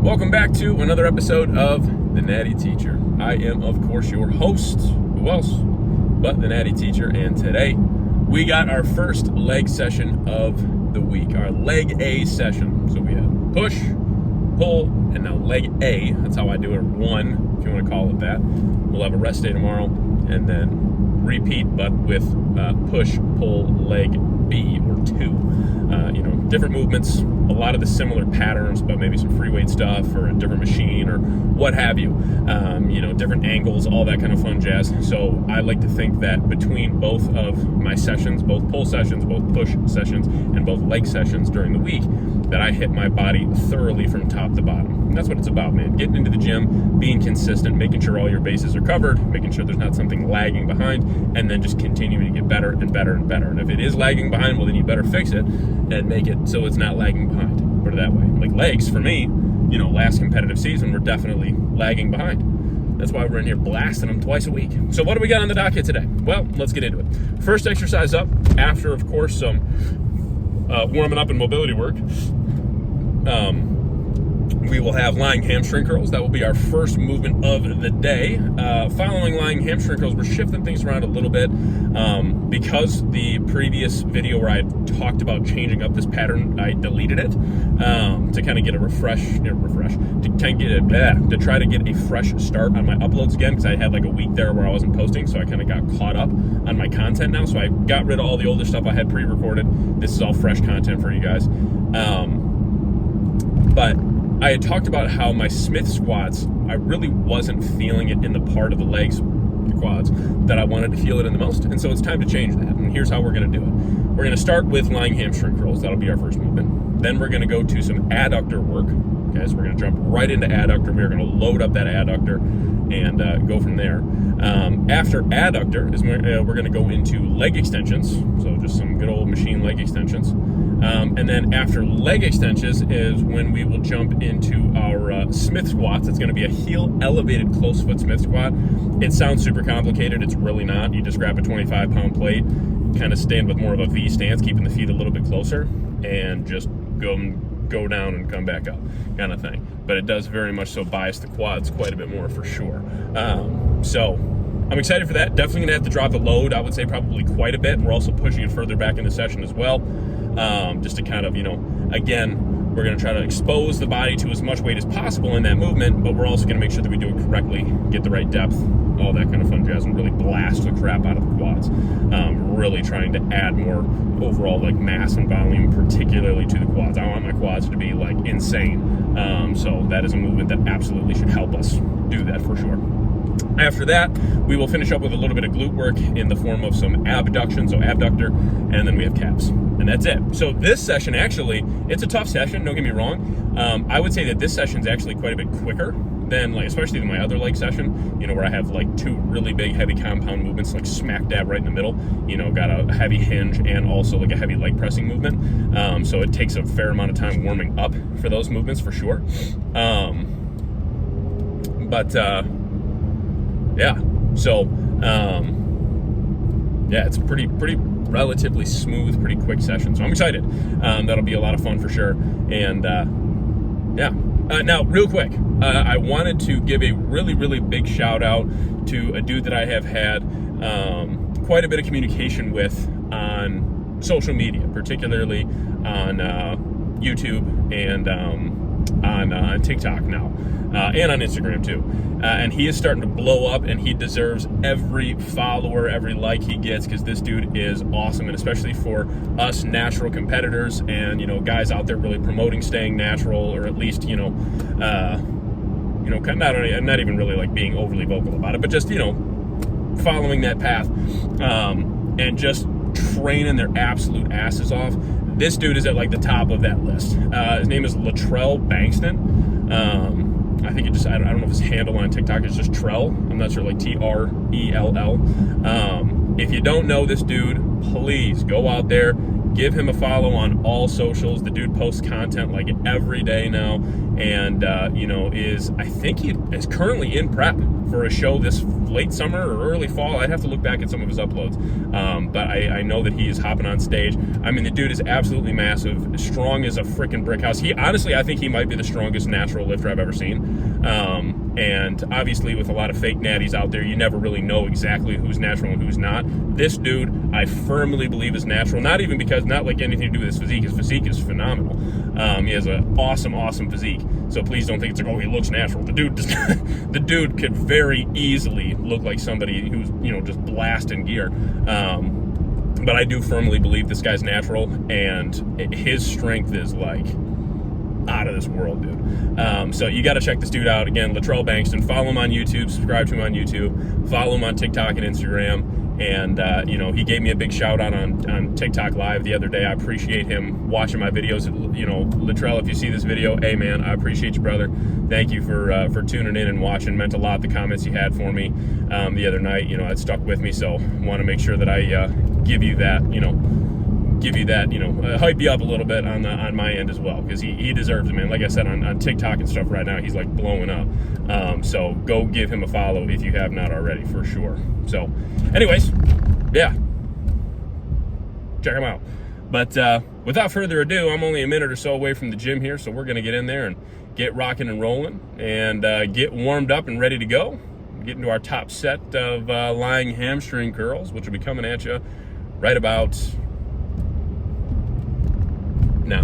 Welcome back to another episode of The Natty Teacher. I am, of course, your host. Who else but The Natty Teacher? And today, we got our first leg session of the week, our leg A session. So we have push, pull, and now leg A. That's how I do it, one, if you want to call it that. We'll have a rest day tomorrow, and then repeat, but with push, pull, leg B, or two. Different movements, a lot of the similar patterns, but maybe some free weight stuff or a different machine or what have you. Different angles, all that kind of fun jazz. So I like to think that between both of my sessions, both pull sessions, both push sessions, and both leg sessions during the week, that I hit my body thoroughly from top to bottom. And that's what it's about, man. Getting into the gym, being consistent, making sure all your bases are covered, making sure there's not something lagging behind, and then just continuing to get better and better and better. And if it is lagging behind, well, then you better fix it and make it so it's not lagging behind. Put it that way. Like legs, for me, last competitive season, we're definitely lagging behind. That's why we're in here blasting them twice a week. So what do we got on the docket today? Well, let's get into it. First exercise up, after, of course, some warming up and mobility work, we will have lying hamstring curls. That will be our first movement of the day. Following lying hamstring curls, we're shifting things around a little bit because the previous video where I talked about changing up this pattern, I deleted it to kind of get a to try to get a fresh start on my uploads again, because I had like a week there where I wasn't posting, so I kind of got caught up on my content now. So I got rid of all the older stuff I had pre-recorded. This is all fresh content for you guys. But I had talked about how my Smith squats, I really wasn't feeling it in the part of the legs, the quads, that I wanted to feel it in the most. And so it's time to change that. And here's how we're going to do it. We're going to start with lying hamstring curls. That'll be our first movement. Then we're going to go to some adductor work. Okay, so we're going to jump right into adductor. We're going to load up that adductor and go from there. After adductor is we're going to go into leg extensions. So just some good old machine leg extensions. And then after leg extensions is when we will jump into our Smith squats. It's going to be a heel elevated close foot Smith squat. It sounds super complicated. It's really not. You just grab a 25-pound plate, kind of stand with more of a V stance, keeping the feet a little bit closer, and just go down and come back up kind of thing. But it does very much so bias the quads quite a bit more for sure. So I'm excited for that. Definitely going to have to drop the load, I would say probably quite a bit. We're also pushing it further back in the session as well. Just to kind of, again, we're going to try to expose the body to as much weight as possible in that movement, but we're also going to make sure that we do it correctly, get the right depth, all that kind of fun jazz, and really blast the crap out of the quads. Really trying to add more overall mass and volume, particularly to the quads. I want my quads to be insane. So that is a movement that absolutely should help us do that for sure. After that, we will finish up with a little bit of glute work in the form of some abduction, so abductor, and then we have calves. And that's it. So this session, actually, it's a tough session, don't get me wrong. I would say that this session is actually quite a bit quicker than, especially my other leg session, where I have two really big, heavy compound movements, smack dab right in the middle, got a heavy hinge and also a heavy leg pressing movement. So it takes a fair amount of time warming up for those movements for sure. It's pretty relatively smooth, pretty quick session. So I'm excited. That'll be a lot of fun for sure. And now, real quick, I wanted to give a really, really big shout out to a dude that I have had quite a bit of communication with on social media, particularly on YouTube and on TikTok now, and on Instagram too. And he is starting to blow up, and he deserves every follower, every like he gets, because this dude is awesome. And especially for us natural competitors and, guys out there really promoting staying natural, or at least, not even really being overly vocal about it, but just, following that path, and just training their absolute asses off. This dude is at the top of that list. His name is Latrell Bankston. I think I don't know if his handle on TikTok is just Trell. I'm not sure, Trell. If you don't know this dude, please go out there, give him a follow on all socials. The dude posts content every day now, and I think he is currently in prep for a show this late summer or early fall. I'd have to look back at some of his uploads. But I know that he is hopping on stage. I mean, the dude is absolutely massive, strong as a freaking brick house. Honestly, I think he might be the strongest natural lifter I've ever seen. And obviously with a lot of fake natties out there, you never really know exactly who's natural and who's not. This dude, I firmly believe is natural. Not like anything to do with his physique. His physique is phenomenal. He has an awesome physique. So please don't think it's like, oh, he looks natural. The dude does not, the dude could very easily look like somebody who's, just blasting gear. But I do firmly believe this guy's natural, and his strength is like out of this world, dude. So you got to check this dude out. Again, Latrell Bankston. Follow him on YouTube. Subscribe to him on YouTube. Follow him on TikTok and Instagram. And, he gave me a big shout out on TikTok Live the other day. I appreciate him watching my videos. Latrell, if you see this video, hey, man, I appreciate you, brother. Thank you for tuning in and watching. Meant a lot, the comments you had for me the other night. It stuck with me. So want to make sure that I give you that, hype you up a little bit on my end as well, because he deserves it, man. Like I said, on TikTok and stuff right now, he's like blowing up. So go give him a follow if you have not already, for sure. So anyways, yeah, check him out. But without further ado, I'm only a minute or so away from the gym here, so we're going to get in there and get rocking and rolling and get warmed up and ready to go. Get into our top set of lying hamstring curls, which will be coming at you right about now.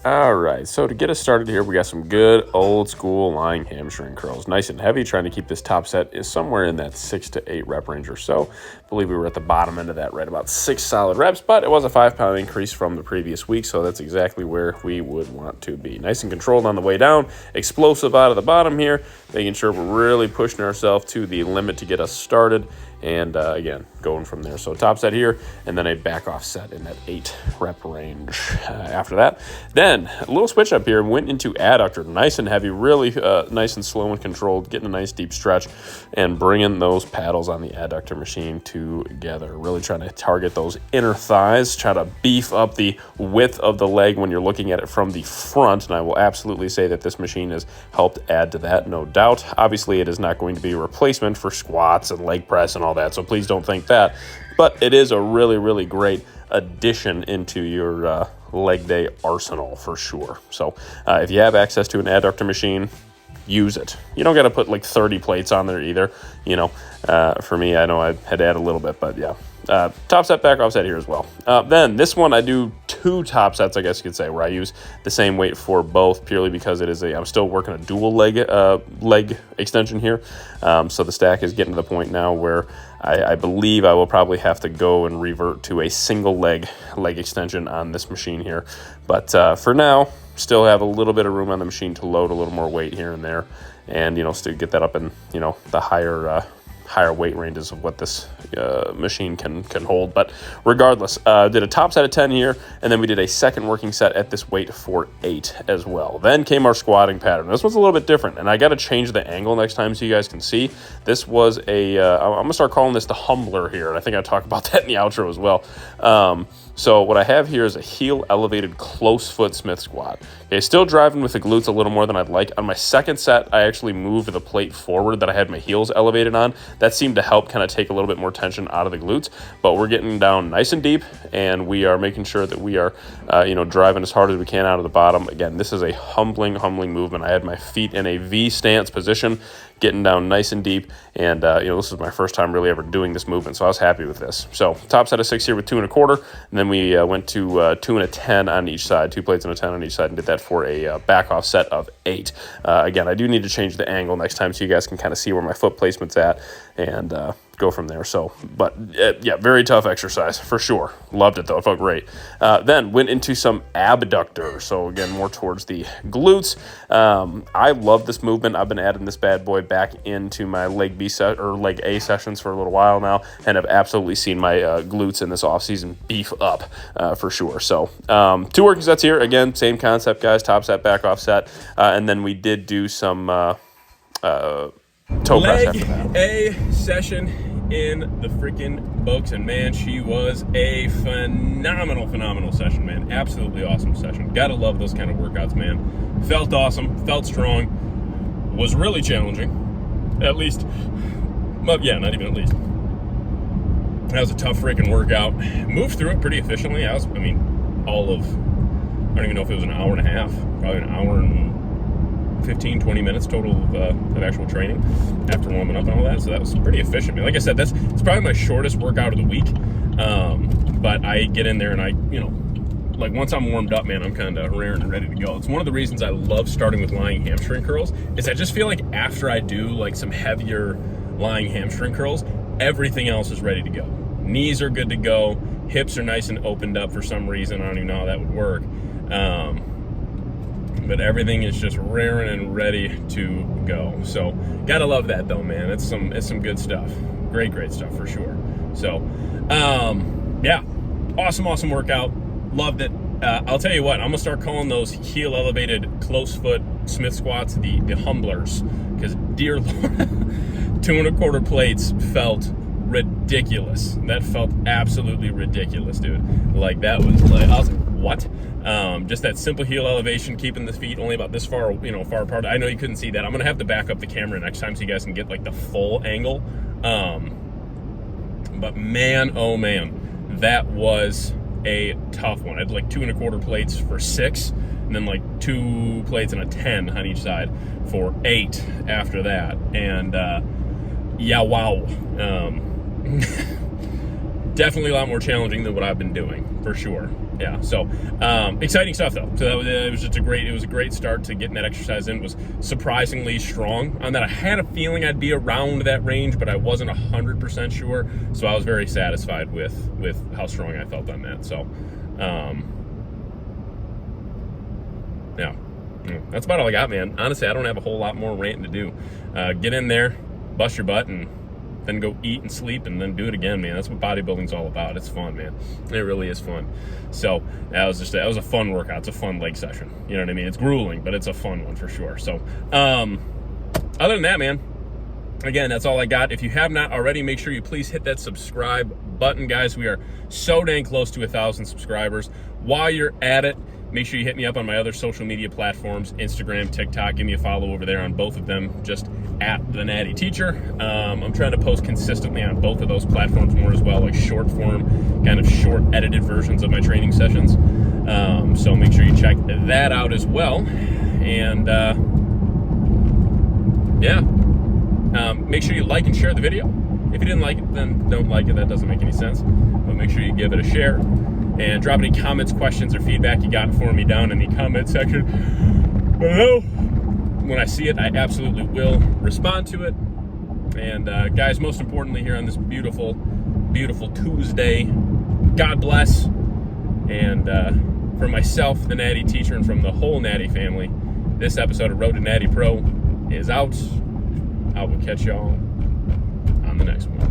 All right, so to get us started here, we got some good old school lying hamstring curls. Nice and heavy, trying to keep this top set is somewhere in that 6 to 8 rep range or so. I believe we were at the bottom end of that, right about 6 solid reps, but it was a 5-pound increase from the previous week, so that's exactly where we would want to be. Nice and controlled on the way down, explosive out of the bottom here, making sure we're really pushing ourselves to the limit to get us started. And again, going from there. So top set here, and then a back off set in that 8 rep range after that. Then a little switch up here, went into adductor, nice and heavy, really nice and slow and controlled, getting a nice deep stretch and bringing those paddles on the adductor machine together. Really trying to target those inner thighs, try to beef up the width of the leg when you're looking at it from the front. And I will absolutely say that this machine has helped add to that, no doubt. Obviously, it is not going to be a replacement for squats and leg press and all that, so please don't think that, but it is a really great addition into your leg day arsenal for sure. So if you have access to an adductor machine, use it. You don't got to put like 30 plates on there either. For me, I know I had to add a little bit, but yeah. Top set, back off set here as well. Then this one, I do 2 top sets, I guess you could say, where I use the same weight for both, purely because I'm still working a dual leg extension here. So the stack is getting to the point now where I believe I will probably have to go and revert to a single leg extension on this machine here. But for now, still have a little bit of room on the machine to load a little more weight here and there, and still get that up in the higher weight ranges of what this machine can hold. But regardless, did a top set of 10 here, and then we did a second working set at this weight for 8 as well. Then came our squatting pattern. This one's a little bit different, and I got to change the angle next time so you guys can see. This was I'm going to start calling this the humbler here, and I think I talked about that in the outro as well. So what I have here is a heel elevated close foot Smith squat. Okay, still driving with the glutes a little more than I'd like. On my second set, I actually moved the plate forward that I had my heels elevated on. That seemed to help kind of take a little bit more tension out of the glutes, but we're getting down nice and deep, and we are making sure that we are, driving as hard as we can out of the bottom. Again, this is a humbling movement. I had my feet in a V stance position, getting down nice and deep, and this is my first time really ever doing this movement, so I was happy with this. So top set of 6 here with 2 1/4, and then we went to 2 and a 10 on each side, 2 plates and a 10 on each side, and did that for a back off set of 8. Again, I do need to change the angle next time so you guys can kind of see where my foot placement's at, and go from there. So, but yeah, very tough exercise for sure. Loved it though. It felt great. Then went into some abductor. So again, more towards the glutes. I love this movement. I've been adding this bad boy back into my leg A sessions for a little while now, and have absolutely seen my glutes in this off season beef up for sure. So 2 working sets here. Again, same concept, guys. Top set, back off set, and then we did do some toe press after that. A session in the freaking books, and man, she was a phenomenal session, man. Absolutely awesome session. Gotta love those kind of workouts, man. Felt awesome, felt strong, was really challenging. At least, well, yeah, not even at least. That was a tough freaking workout. Moved through it pretty efficiently. I don't even know if it was an hour and a half, probably an hour and 15, 20 minutes total of actual training after warming up and all that. So that was pretty efficient. I mean, like I said, it's probably my shortest workout of the week. But I get in there and like once I'm warmed up, man, I'm kind of raring and ready to go. It's one of the reasons I love starting with lying hamstring curls is I just feel like after I do like some heavier lying hamstring curls, everything else is ready to go. Knees are good to go. Hips are nice and opened up for some reason. I don't even know how that would work. But everything is just raring and ready to go. So gotta love that though, man. It's some good stuff. Great stuff for sure. So yeah, awesome workout. Loved it. I'll tell you what, I'm gonna start calling those heel elevated close foot Smith squats the humblers, because dear Lord, 2 1/4 plates felt ridiculous. That felt absolutely ridiculous, dude. Like that was like, I was like, what? Just that simple heel elevation, keeping the feet only about this far, far apart. I know you couldn't see that. I'm gonna have to back up the camera next time so you guys can get like the full angle. But man, oh man, that was a tough one. I had like 2 1/4 plates for 6, and then like 2 plates and a 10 on each side for 8 after that. And yeah, wow. Definitely a lot more challenging than what I've been doing, for sure. Yeah, so exciting stuff though. So it was a great start to getting that exercise in. It was surprisingly strong on that. I had a feeling I'd be around that range, but I wasn't 100% sure. So I was very satisfied with how strong I felt on that. So yeah, that's about all I got, man. Honestly, I don't have a whole lot more ranting to do. Get in there, bust your butt, and then go eat and sleep and then do it again, man. That's what bodybuilding's all about. It's fun, man. It really is fun. So that was a fun workout. It's a fun leg session. You know what I mean? It's grueling, but it's a fun one for sure. So other than that, man, again, that's all I got. If you have not already, make sure you please hit that subscribe button, guys. We are so dang close to 1,000 subscribers. While you're at it, make sure you hit me up on my other social media platforms, Instagram, TikTok. Give me a follow over there on both of them, just at The Natty Teacher. I'm trying to post consistently on both of those platforms more as well, like short form, kind of short edited versions of my training sessions. So make sure you check that out as well. And yeah, make sure you like and share the video. If you didn't like it, then don't like it. That doesn't make any sense. But make sure you give it a share. And drop any comments, questions, or feedback you got for me down in the comment section below. When I see it, I absolutely will respond to it. And guys, most importantly here on this beautiful, beautiful Tuesday, God bless. And for myself, the Natty Teacher, and from the whole Natty family, this episode of Road to Natty Pro is out. I will catch y'all on the next one.